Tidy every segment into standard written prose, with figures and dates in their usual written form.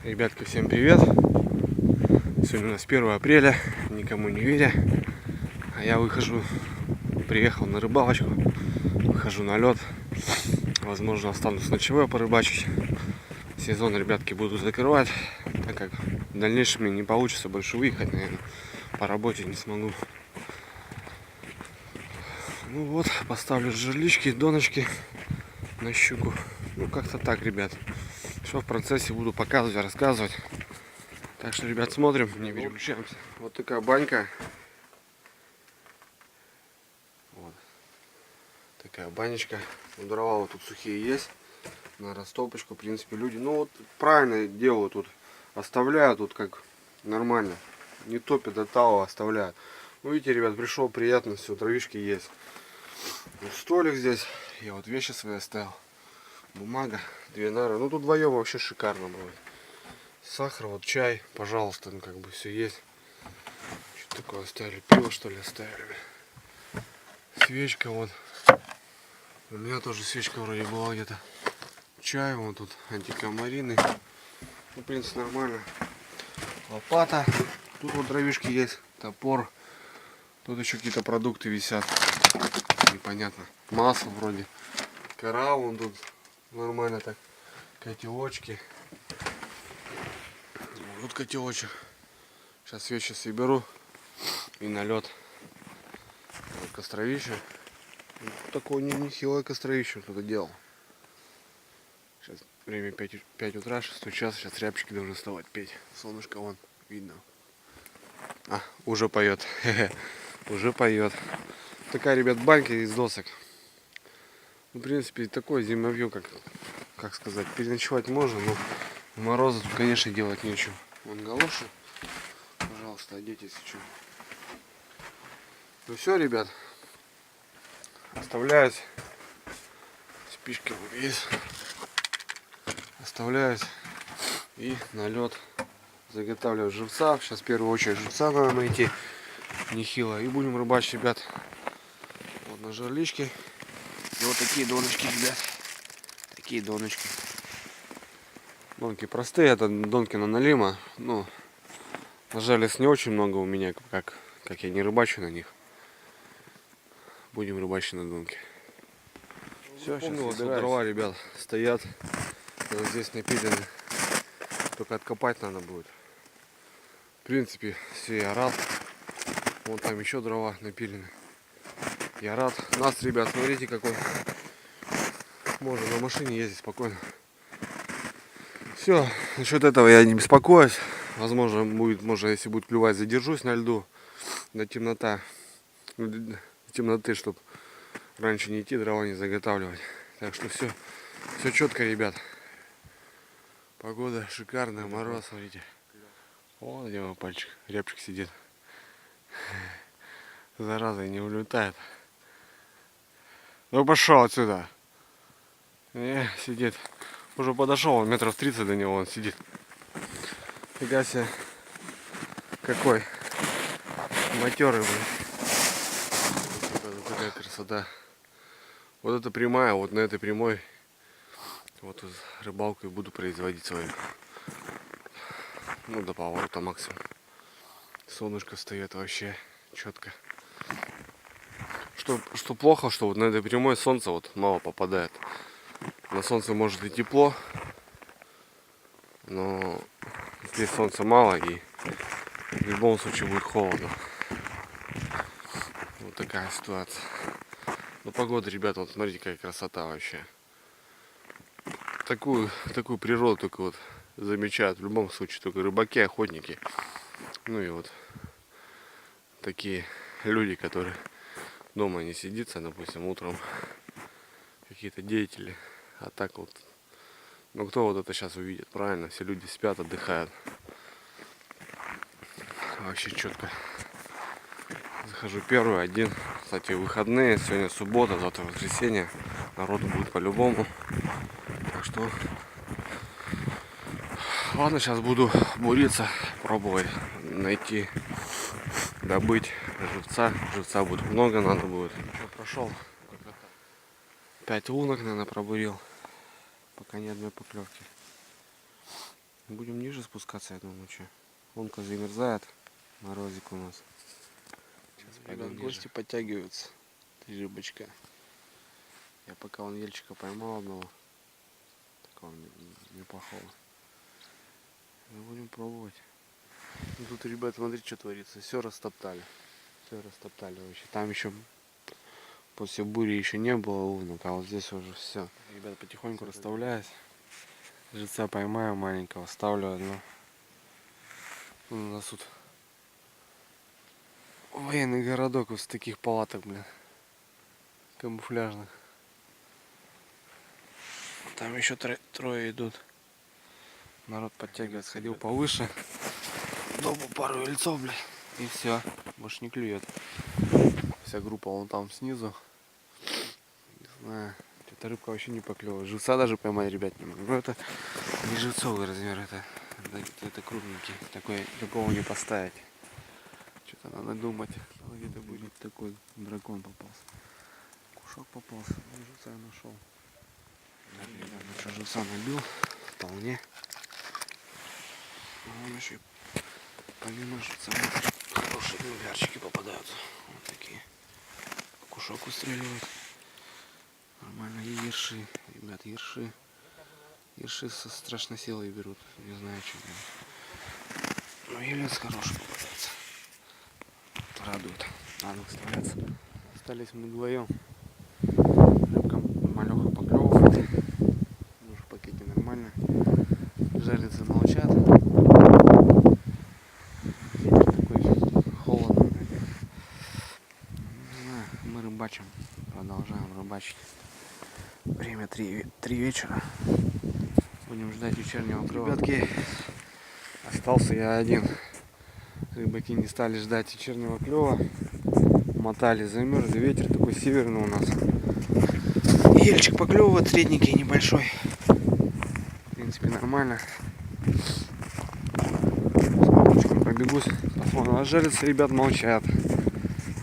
Ребятки, всем привет! Сегодня у нас 1 апреля, никому не веря. А я приехал на рыбалочку, выхожу на лед. Возможно, останусь ночевой порыбачить. Сезон, ребятки, буду закрывать, так как в дальнейшем мне не получится больше выехать, наверное. По работе не смогу. Ну вот, поставлю жерлички, доночки на щуку. Ну, как-то так, ребят. Все в процессе буду показывать, рассказывать. Так что, ребят, смотрим, не переключаемся. Вот такая банька. Вот. Такая банечка. Дрова вот тут сухие есть. На растопочку, в принципе, люди, ну вот правильно делают тут. Оставляют тут как нормально. Не топят до талого, оставляют. Ну, видите, ребят, пришел приятно, все, травишки есть. Вот столик здесь. Я вот вещи свои оставил. Бумага, 2 нары. Ну, тут вдвоем вообще шикарно будет. Сахар, вот чай, пожалуйста, ну как бы все есть. Что такое оставили? Пиво, что ли, оставили? Свечка вот. У меня тоже свечка вроде была где-то. Чай, вот тут антикомарины. Ну, в принципе, нормально. Лопата. Тут вот дровишки есть. Топор. Тут еще какие-то продукты висят. Непонятно. Масло вроде. Кора вон тут. Нормально так. Котелочки. Вот котелочек. Сейчас вещи соберу. И на лед. Костровище. Такое нехилое костровище кто-то делал. Сейчас время 5 утра, 6 час. Сейчас рябчики должны вставать петь. Солнышко вон видно. А, уже поет. Уже поет. Такая, ребят, банька из досок. В принципе, такое зимовье, как сказать, переночевать можно, но в морозы тут, конечно, делать нечего. Вон галоши. Пожалуйста, оденьтесь. Что. Ну все, ребят. Оставляюсь. Спички вот есть. Оставляюсь. И на лед заготавливаю живца. Сейчас в первую очередь живца надо найти. Нехило. И будем рыбачить, ребят. Вот на жерличке. И вот такие доночки, ребят. Такие доночки. Донки простые. Это донки на налима. Ну, на жаль, не очень много у меня, как я не рыбачу на них. Будем рыбачить на донке. Все, сейчас дрова, ребят, стоят. Вот здесь напилены. Только откопать надо будет. В принципе, все я рад. Вон там еще дрова напилены. Я рад. Нас, ребят, смотрите, какой. Можно на машине ездить спокойно. Все, насчет этого я не беспокоюсь. Возможно, если будет клювать, задержусь на льду до темноты, чтобы раньше не идти, дрова не заготавливать. Так что все четко, ребят. Погода шикарная, мороз, смотрите. Вон где мой пальчик, рябчик сидит. Зараза, не улетает. Ну пошел отсюда. Сидит. Уже подошел, метров 30 до него он сидит. Фига себе. Какой матерый, блин. Вот такая красота. Вот это прямая, вот на этой прямой вот рыбалку и буду производить свою. Ну, до поворота максимум. Солнышко встает вообще четко. Что плохо, что вот на этой прямой солнце вот мало попадает. На солнце может и тепло, но здесь солнца мало и в любом случае будет холодно. Вот такая ситуация. Но погода, ребята, вот смотрите, какая красота вообще. Такую природу только вот замечают в любом случае только рыбаки, охотники. Ну и вот такие люди, которые дома не сидятся, допустим, утром какие-то деятели. А так вот, ну кто вот это сейчас увидит, правильно? Все люди спят, отдыхают. Вообще четко. Захожу первый, один. Кстати, выходные, сегодня суббота, завтра воскресенье. Народу будет по-любому. Так что, ладно, сейчас буду буриться, пробовать найти, добыть живца. Живца будет много, надо будет. Прошел 5 лунок, наверное, пробурил. Пока ни одной поклевки. Будем ниже спускаться, я думаю, что. Лунка замерзает. Морозик у нас. Сейчас пойдем гости подтягиваются. 3 рыбочка. Я пока вон ельчика поймал одного. Такого неплохого. Мы будем пробовать. Ну, тут, ребят, смотри, что творится. Все растоптали. Все растоптали вообще. Там еще после бури еще не было лунок, а вот здесь уже все. Ребята, потихоньку расставляюсь. Жильца поймаю маленького, ставлю одну. У нас тут военный городок вот с таких палаток, блин. Камуфляжных. Там еще трое идут. Народ подтягивает, сходил повыше. Добу пару ельцов, блин. И все. Больше не клюет. Вся группа вон там снизу. Не знаю. Эта рыбка вообще не поклевала. Живца даже поймать, ребят, не могу. Ну это не живцовый размер, это крупненький. Такого не поставить. Что-то надо думать. Где-то будет такой дракон попался. Кушок попался. Живца я нашел. Ну что, живца набил. Вполне. А он еще помимо живца хорошие гуглярчики попадаются. Вот такие. Кушок выстреливает. Нормально. И ерши. Ребят, ерши. Ерши со страшной силой берут. Не знаю, что. Но елец хороший попадается. Радует. Надо выставляться. Остались мы вдвоем. Рыбка малеха поклевывает. Уже в пакете нормально. Жерлицы молчат. Ветер такой холодный. Мы рыбачим. Продолжаем рыбачить. Время 3 вечера. Будем ждать вечернего клёва. Ребятки, остался я один. Рыбаки не стали ждать вечернего клёва. Мотали, замерзли. Ветер такой северный у нас. Ельчик поклевывает, средненький, небольшой. В принципе, нормально. С попутчиком пробегусь. Посмотрим. А жарятся, ребят, молчат.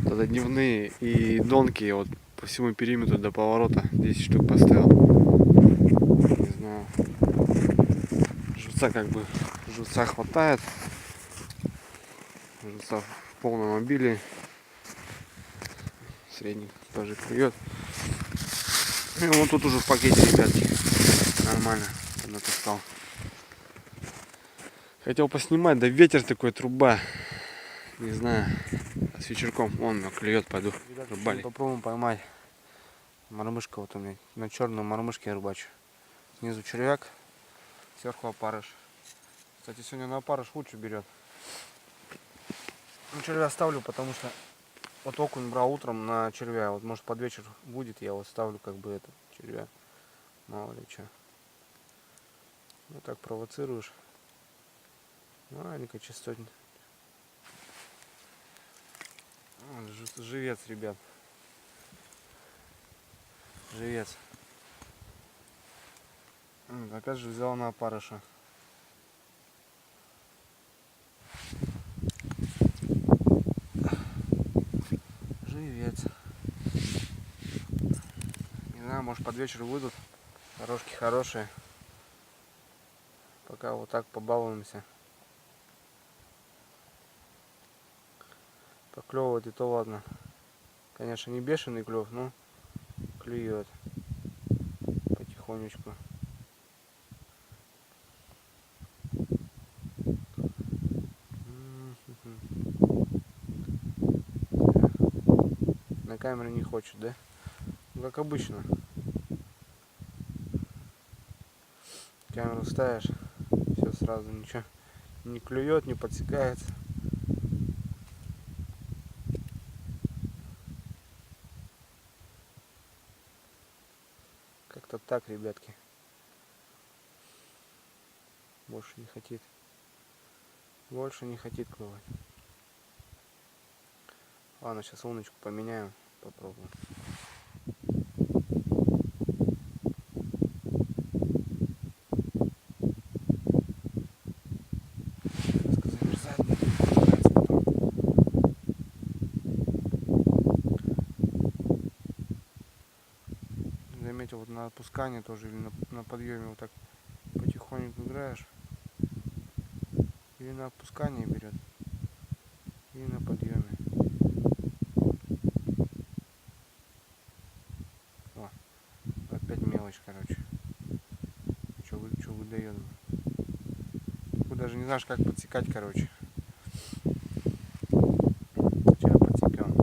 Вот это дневные и донки вот по всему периметру до поворота 10 штук поставил. Не знаю. Живца живца хватает. Живца в полном обилии. Средний тоже клюет. И вот тут уже в пакете, ребятки. Нормально. Натаскал. Хотел поснимать, да ветер такой, труба. Не знаю. С вечерком. Вон клюет, пойду рыбалить. Попробуем поймать. Мормышка вот у меня. На черном мормышке я рыбачу. Снизу червяк. Сверху опарыш. Кстати, сегодня на опарыш лучше берет. Ну, червя ставлю, потому что вот окунь брал утром на червя. Вот может под вечер будет, я вот ставлю как бы это червя. Мало ли что. Вот так провоцируешь. Маленькая частотность. Живец, ребят. Живец. Опять же взял на опарыша. Живец. Не знаю, может под вечер выйдут. Хорошки хорошие. Пока вот так побалуемся. Поклевывает и то ладно. Конечно, не бешеный клев, но клюет потихонечку. На камеру не хочет, да? Ну, как обычно. Камеру ставишь, все сразу, ничего не клюет, не подсекается. Как-то так, ребятки. Больше не хотит. Больше не хотит клевать. Ладно, сейчас луночку поменяем, попробуем. Заметил, вот на опускании тоже или на подъеме вот так потихоньку играешь. Или на отпускание берет, или на подъеме. О, опять мелочь, короче. Что выдает? Ты даже не знаешь, как подсекать, короче. Сейчас подсекем.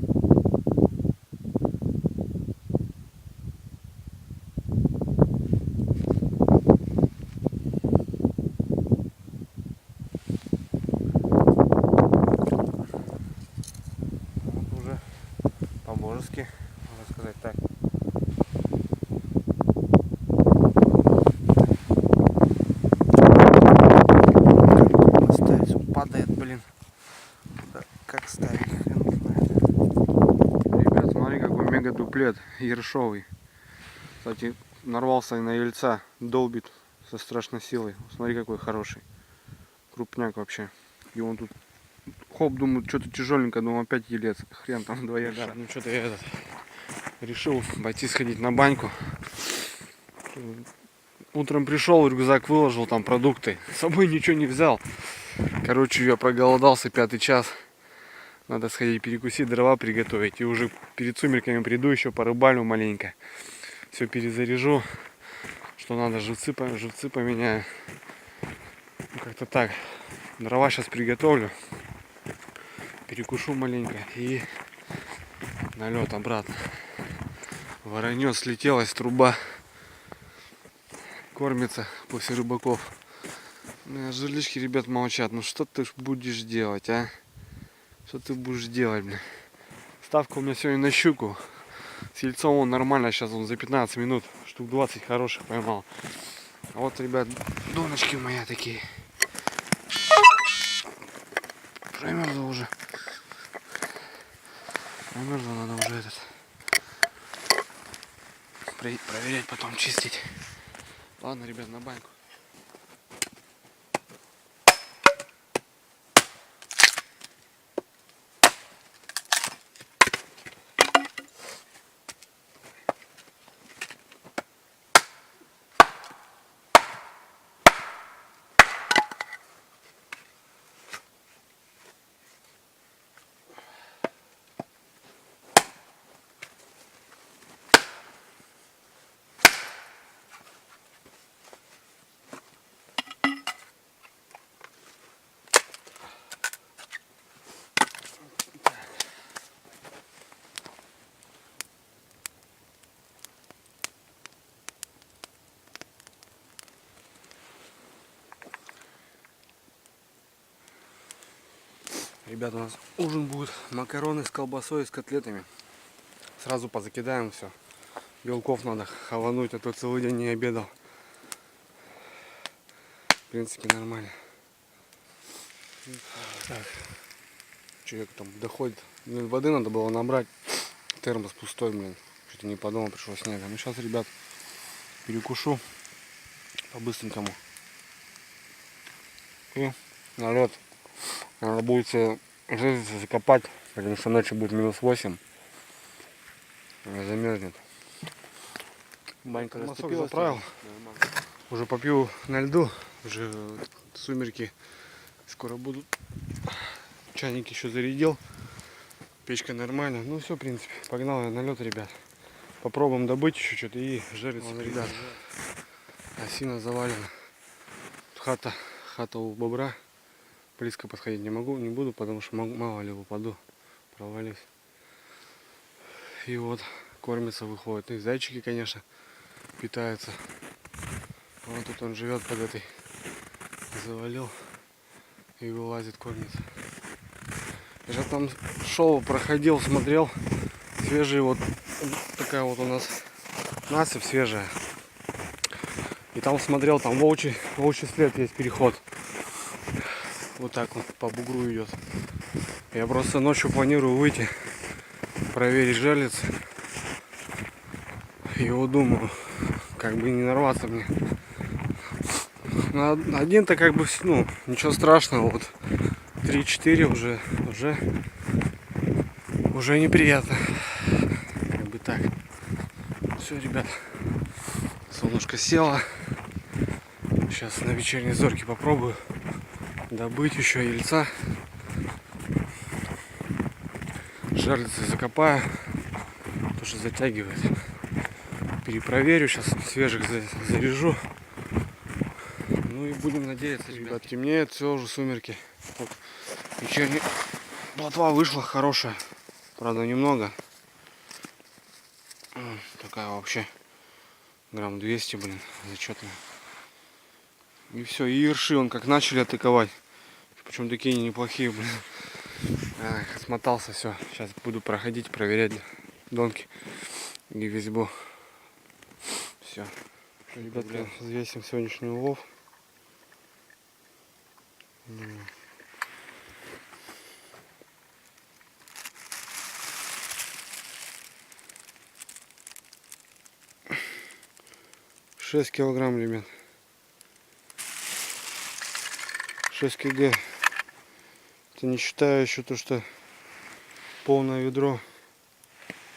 Вот уже по-божески, можно сказать так. Падает, блин. Да, как ставить, хрен знает. Ребят, смотри, какой мега дуплет ершовый. Кстати, нарвался на ельца, долбит со страшной силой. Смотри, какой хороший. Крупняк вообще. И он тут, хоп, думаю, что-то тяжеленько, думаю, опять елец. Хрен там 2 ерша. Да, ну что-то я решил пойти сходить на баньку. Утром пришел, рюкзак выложил, там продукты. С собой ничего не взял. Короче, я проголодался, 5-й час. Надо сходить перекусить, дрова приготовить. И уже перед сумерками приду, еще порыбалю маленько. Все перезаряжу. Что надо, живцы поменяю. Ну, как-то так. Дрова сейчас приготовлю. Перекушу маленько и на лед обратно. Воронье слетелась, труба. Кормится после рыбаков. Жерлички, ребят, молчат. Ну что ты будешь делать, а? Что ты будешь делать, блин? Ставка у меня сегодня на щуку. С ельцом он нормально. Сейчас он за 15 минут штук 20 хороших поймал. А вот, ребят, доночки у меня такие. Промерзла уже. Промерзла, надо уже этот проверять, потом чистить. Ладно, ребят, на баньку. Ребята, у нас ужин будет макароны с колбасой и с котлетами. Сразу позакидаем все. Белков надо хавануть, а то целый день не обедал. В принципе, нормально. Так. Человек там доходит. Мне воды надо было набрать. Термос пустой, блин. Что-то не подумал, пришло снега. Ну сейчас, ребят, перекушу по-быстренькому. И на лед. Надо будет жерлицы закопать, потому что ночью будет -8. Замерзнет. Банька растопила, заправил. Уже попью на льду. Уже сумерки скоро будут. Чайник еще зарядил. Печка нормальная. Ну все, в принципе. Погнал я на лед, ребят. Попробуем добыть еще что-то и жариться. Вот, ребят. Осина завалена. Хата у бобра. Близко подходить не буду, потому что мало ли упаду, провалюсь. И вот кормится, выходит. И зайчики, конечно, питаются. Вот тут он живет под этой. Завалил и вылазит, кормится. Я же там шел, проходил, смотрел. Свежий вот такая вот у нас насыпь свежая. И там смотрел, там волчий след есть, переход. Вот так вот по бугру идет. Я просто ночью планирую выйти, проверить жерлицы. И вот думаю, как бы не нарваться мне. Один-то как бы, ну, ничего страшного. Вот 3-4 уже неприятно. Как бы так. Все, ребят. Солнышко село. Сейчас на вечерней зорке попробую добыть еще яйца. Жарлицы закопаю, потому что затягивает. Перепроверю, сейчас свежих заряжу. Ну и будем надеяться, ребят. Темнеет, все уже сумерки. Вот. Вечерняя плотва вышла хорошая, правда немного. Такая вообще грамм 200, блин, зачетная. И все, и ерши он как начали атаковать. Причем такие неплохие, блин. Смотался, все. Сейчас буду проходить, проверять донки и весьбу. Все. Ребята, взвесим сегодняшний улов. Шесть килограмм, ребят. 6 кг. Это не считая еще то, что полное ведро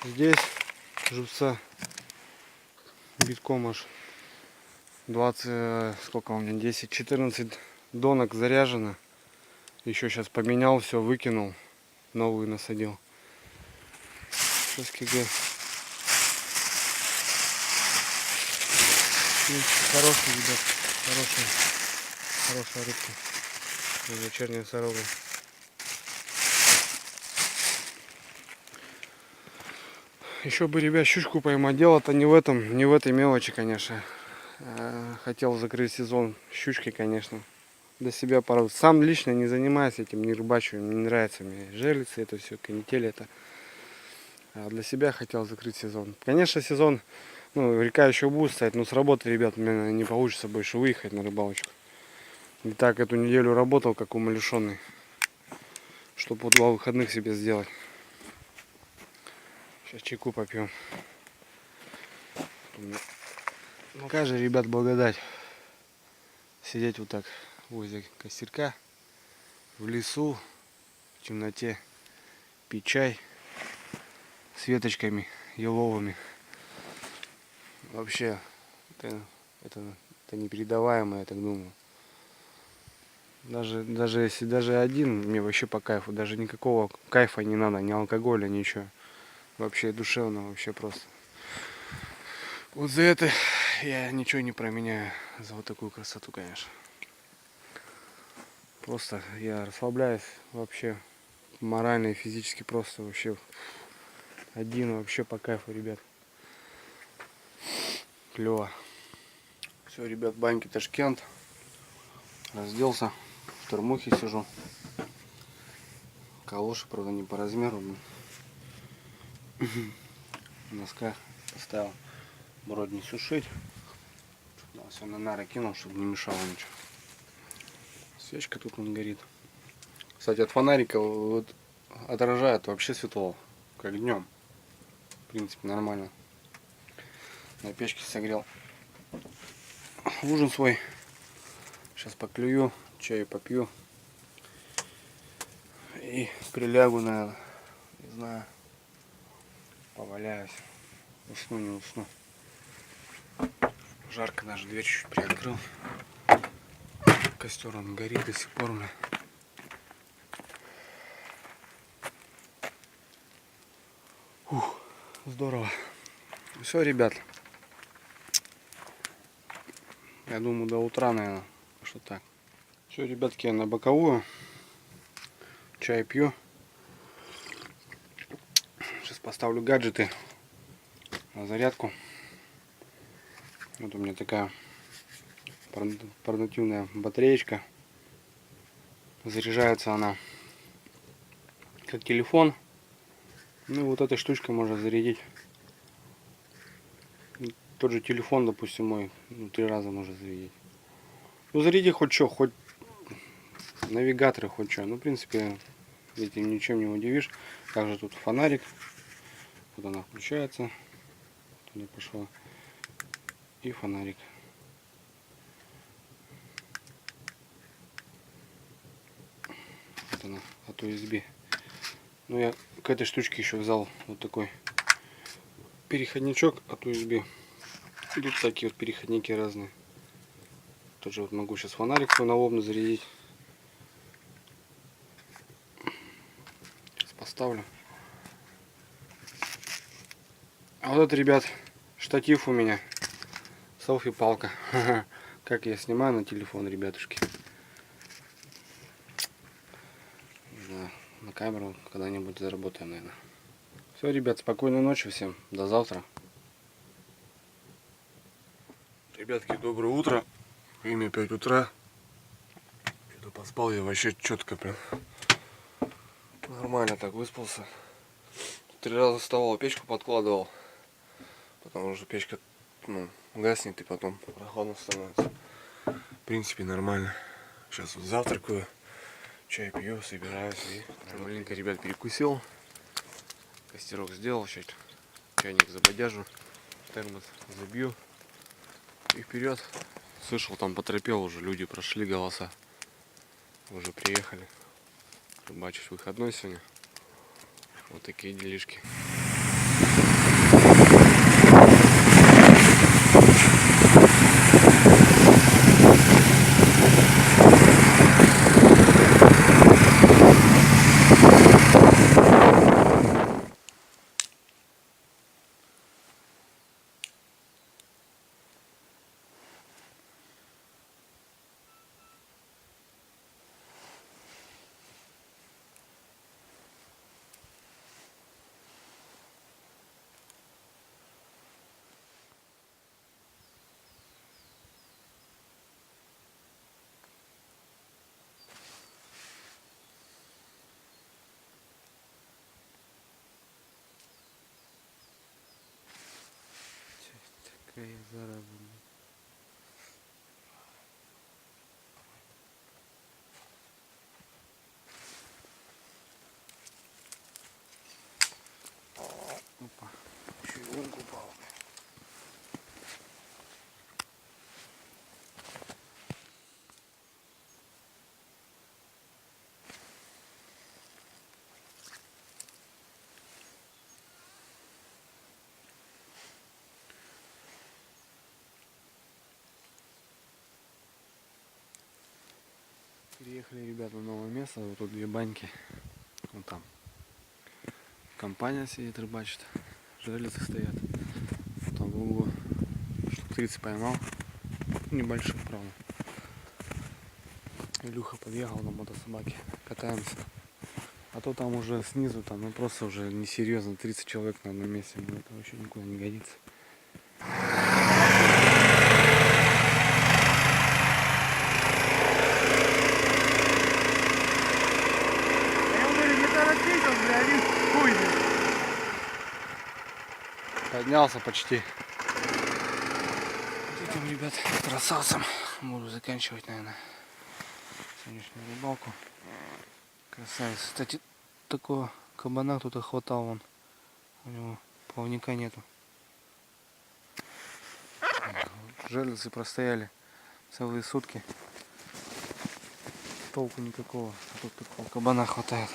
здесь живца битком аж 20, сколько у меня, 10-14 донок заряжено. Еще сейчас поменял, все выкинул, новую насадил. 6 кг. Хороший, ребят, хорошая рыбка. Вечерняя сорога. Еще бы, ребят, щучку поймать. Дело-то не в этом, не в этой мелочи, конечно. Хотел закрыть сезон щучки, конечно. Для себя пару. Сам лично не занимаюсь этим, не рыбачу. Не нравится мне жерлицы, это все, канители это. А для себя хотел закрыть сезон. Конечно, сезон, ну, река еще будет стоять, но с работы, ребят, у меня не получится больше выехать на рыбалочку. И так эту неделю работал, как умалишенный, чтобы вот 2 выходных себе сделать. Сейчас чайку попьем. Ну, какая же, ребят, благодать сидеть вот так возле костерка, в лесу, в темноте, пить чай с веточками еловыми. Вообще, это непередаваемо, я так думаю. Даже если даже один, мне вообще по кайфу. Даже никакого кайфа не надо, ни алкоголя, ничего. Вообще душевно, вообще просто. Вот за это я ничего не променяю. За вот такую красоту, конечно. Просто я расслабляюсь вообще морально и физически, просто вообще один вообще по кайфу, ребят. Клево. Все, ребят, баньки Ташкент. Разделся. В термухе сижу. Калоши, правда, не по размеру. В носках поставил. Вроде не сушить. Все на нары кинул, чтобы не мешало ничего. Свечка тут он горит. Кстати, от фонарика вот отражает вообще светло, как днем. В принципе, нормально. На печке согрел ужин свой. Сейчас поклюю, чаю попью. И прилягу, наверное. Не знаю. Поваляюсь. Усну, не усну. Жарко, даже дверь чуть-чуть приоткрыл. Костер он горит до сих пор. Ух, здорово. Все, ребят. Я думаю, до утра, наверное. Что так. Все, ребятки, я на боковую. Чай пью. Сейчас поставлю гаджеты на зарядку. Вот у меня такая портативная батареечка. Заряжается она как телефон. Ну вот этой штучкой можно зарядить. Тот же телефон, допустим, мой, 3 раза можно зарядить. Ну заряди хоть что, хоть навигаторы, хоть что. Ну в принципе этим ничем не удивишь. Также тут фонарик. Вот она включается. Туда пошла. И фонарик. Вот она от USB. Ну я к этой штучке еще взял вот такой переходничок от USB. И тут такие вот переходники разные. Тоже вот могу сейчас фонарик свой налобно зарядить. поставлю. А вот, ребят, штатив у меня. Селфи-палка. Как я снимаю на телефон, ребятушки. Да, на камеру когда-нибудь заработаем, наверное. Все, ребят, спокойной ночи всем. До завтра. Ребятки, доброе утро. Время 5 утра. Что-то поспал я вообще четко прям. Нормально так выспался. 3 раза вставал, печку подкладывал. Потому что печка, ну, гаснет и потом прохладно становится. В принципе, нормально. Сейчас вот завтракаю, чай пью, собираюсь и маленько, ребят, перекусил. Костерок сделал, сейчас чайник забодяжу, термос забью и вперед. Слышал, там по тропе уже люди прошли, голоса. Уже приехали. Рыбачить выходной сегодня. Вот такие делишки. Такая зараза. Опа, чугунку упал. Приехали, ребята, на новое место. Вот тут 2 баньки. Вон там компания сидит, рыбачит. Жерлицы стоят. Там в углу штук 30 поймал. Небольших, правда. Илюха подъехал на мотособаке. Катаемся. А то там уже снизу, там, ну просто уже несерьезно. 30 человек на одном месте. Ну, это вообще никуда не годится. Поднялся почти. Этим, ребят, красавцем буду заканчивать, наверное, сегодняшнюю рыбалку. Красавец. Кстати, такого кабана кто-то хватал, вон. У него плавника нету. Жерлицы простояли целые сутки. Толку никакого. А тут такого кабана хватает.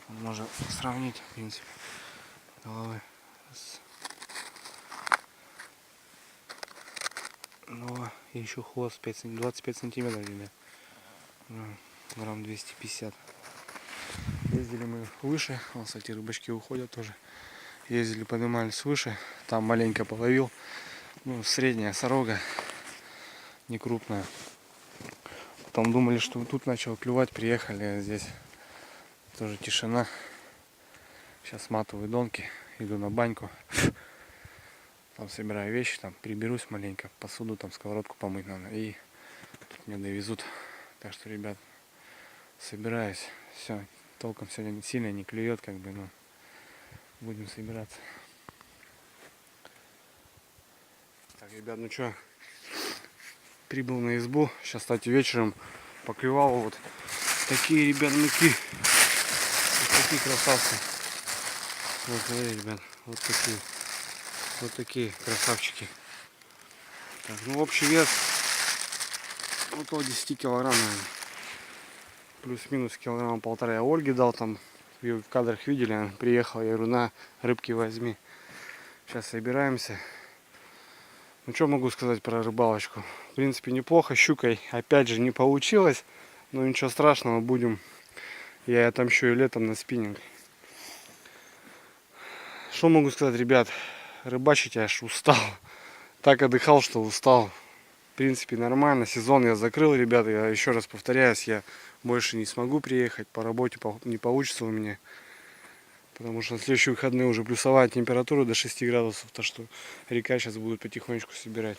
Можно сравнить, в принципе, головы. Ну, и еще хвост 25 сантиметров, ребят. Грамм 250. Ездили мы выше. Вон, кстати, рыбачки уходят тоже. Ездили, поднимались выше. Там маленько половил. Ну, средняя сорога. Не крупная. Потом думали, что тут начал клювать. Приехали, а здесь тоже тишина. Сейчас сматываю донки. Иду на баньку. Там собираю вещи, там приберусь маленько, посуду, там сковородку помыть надо. И тут меня довезут. Так что, ребят, собираюсь. Все, толком сегодня сильно не клюет, как бы, но будем собираться. Так, ребят, ну что, прибыл на избу. Сейчас, кстати, вечером поклевал вот такие, ребят, нуки. Вот такие красавцы. Вот, смотри, ребят, вот такие. Вот такие красавчики. Так, ну общий вес около 10 килограмм, наверное. Плюс-минус килограмма 1,5. Я Ольге дал, там ее в кадрах видели, она приехала, я говорю, на, рыбки возьми. Сейчас собираемся. Ну что могу сказать про рыбалочку? В принципе, неплохо. Щукой опять же не получилось, но ничего страшного, будем. Я отомщу и летом на спиннинг. Что могу сказать, ребят? Рыбачить аж устал. Так отдыхал, что устал. В принципе, нормально. Сезон я закрыл, ребята. Я еще раз повторяюсь, я больше не смогу приехать. По работе не получится у меня. Потому что на следующие выходные уже плюсовая температура до 6 градусов. Так что река сейчас будет потихонечку собирать.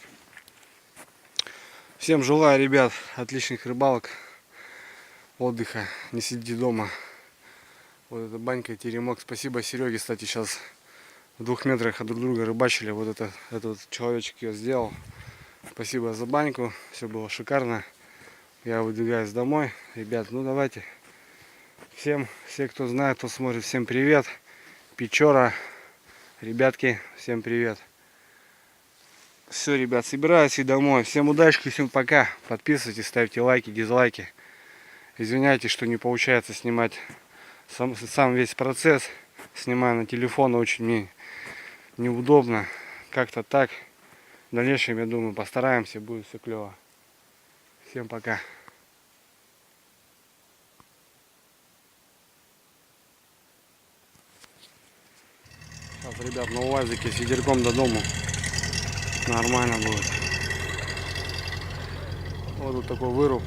Всем желаю, ребят, отличных рыбалок, отдыха. Не сидите дома. Вот эта банька, теремок. Спасибо Сереге, кстати, сейчас в 2 метрах от друг друга рыбачили. Вот этот человечек ее сделал. Спасибо за баньку. Все было шикарно. Я выдвигаюсь домой. Ребят, ну давайте. Всем, все, кто знает, кто смотрит, всем привет. Печора. Ребятки, всем привет. Все, ребят, собираюсь и домой. Всем удачи, всем пока. Подписывайтесь, ставьте лайки, дизлайки. Извиняйте, что не получается снимать сам весь процесс. Снимаю на телефон, очень мне неудобно. Как-то так. В дальнейшем, я думаю, постараемся, будет все клево. Всем пока. Сейчас, ребят, на УАЗике с ветерком до дому. Нормально будет. Вот тут такой выруб.